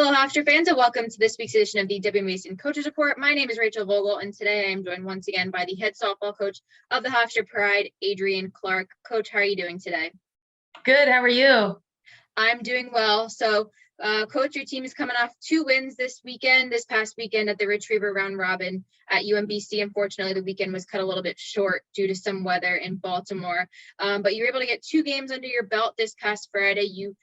Hello, Hofstra fans, and welcome to this week's edition of the W. Mason Coaches Report. My name is Rachel Vogel, and today I am joined once again by the head softball coach of the Hofstra Pride, Adrienne Clark. Coach, how are you doing today? Good. How are you? I'm doing well. So, Coach, your team is coming off 2 wins this past weekend at the Retriever Round Robin at UMBC. Unfortunately, the weekend was cut a little bit short due to some weather in Baltimore. But you were able to get 2 games under your belt this past Friday. You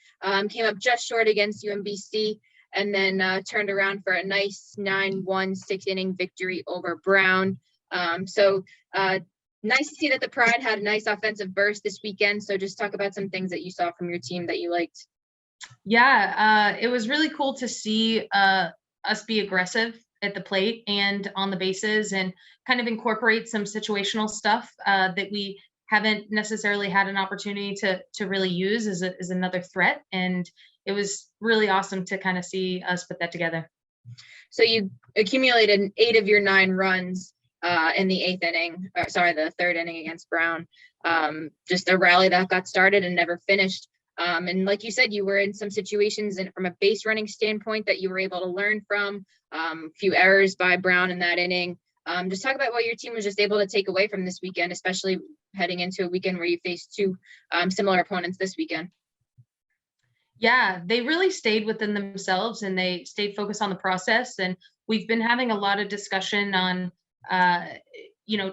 came up just short against UMBC and then turned around for a nice 9-1 6-inning victory over Brown. Nice to see that the Pride had a nice offensive burst this weekend. So just talk about some things that you saw from your team that you liked. Yeah, it was really cool to see us be aggressive at the plate and on the bases and kind of incorporate some situational stuff that we haven't necessarily had an opportunity to really use as another threat. And it was really awesome to kind of see us put that together. So you accumulated 8 of your 9 runs in the 8th inning, the 3rd inning against Brown. Just a rally that got started and never finished. And like you said, you were in some situations and from a base running standpoint that you were able to learn from, a few errors by Brown in that inning. Just talk about what your team was just able to take away from this weekend, especially heading into a weekend where you faced 2 similar opponents this weekend. Yeah, they really stayed within themselves and they stayed focused on the process. And we've been having a lot of discussion on,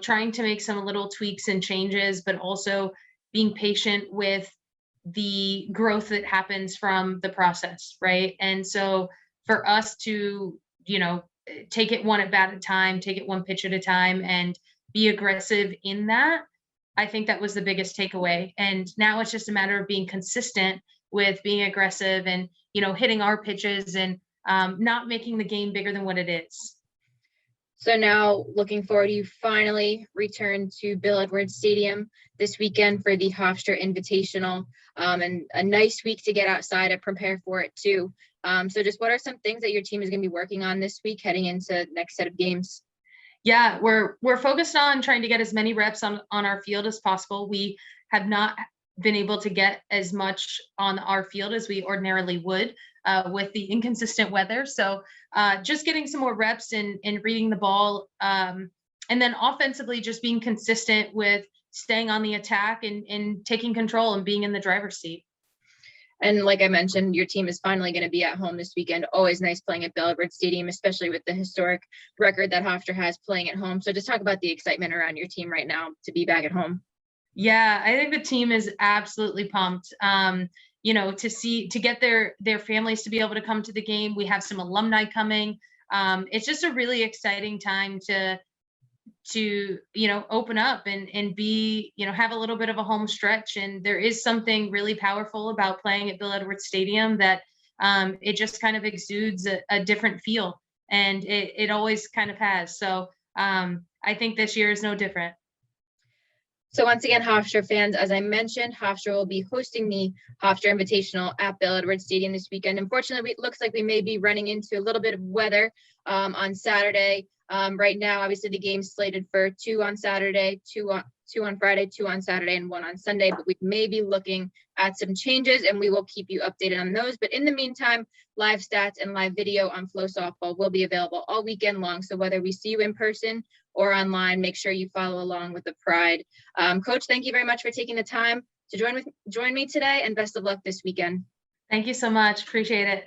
trying to make some little tweaks and changes, but also being patient with the growth that happens from the process, right? And so for us to, take it one at bat at a time, take it one pitch at a time, and be aggressive in that, I think that was the biggest takeaway. And now it's just a matter of being consistent with being aggressive and, hitting our pitches and not making the game bigger than what it is. So now looking forward, you finally return to Bill Edwards Stadium this weekend for the Hofstra Invitational, and a nice week to get outside and prepare for it too. So just what are some things that your team is going to be working on this week heading into the next set of games? Yeah, we're focused on trying to get as many reps on our field as possible. We have not been able to get as much on our field as we ordinarily would with the inconsistent weather. So just getting some more reps in reading the ball, and then offensively just being consistent with staying on the attack and taking control and being in the driver's seat. And like I mentioned, your team is finally going to be at home this weekend. Always nice playing at Bill Edwards Stadium, especially with the historic record that Hofstra has playing at home. So just talk about the excitement around your team right now to be back at home. Yeah, I think the team is absolutely pumped. To get their families to be able to come to the game. We have some alumni coming. It's just a really exciting time to open up and be, have a little bit of a home stretch. And there is something really powerful about playing at Bill Edwards Stadium that it just kind of exudes a different feel, and it always kind of has. So I think this year is no different. So once again, Hofstra fans, as I mentioned, Hofstra will be hosting the Hofstra Invitational at Bill Edwards Stadium this weekend. Unfortunately, it looks like we may be running into a little bit of weather on Saturday. Right now, obviously, the game's slated for 2 on Saturday, 2 on Friday, 2 on Saturday, and 1 on Sunday. But we may be looking at some changes, and we will keep you updated on those. But in the meantime, live stats and live video on Flow Softball will be available all weekend long. So whether we see you in person or online, make sure you follow along with the Pride. Coach, thank you very much for taking the time to join me today, and best of luck this weekend. Thank you so much. Appreciate it.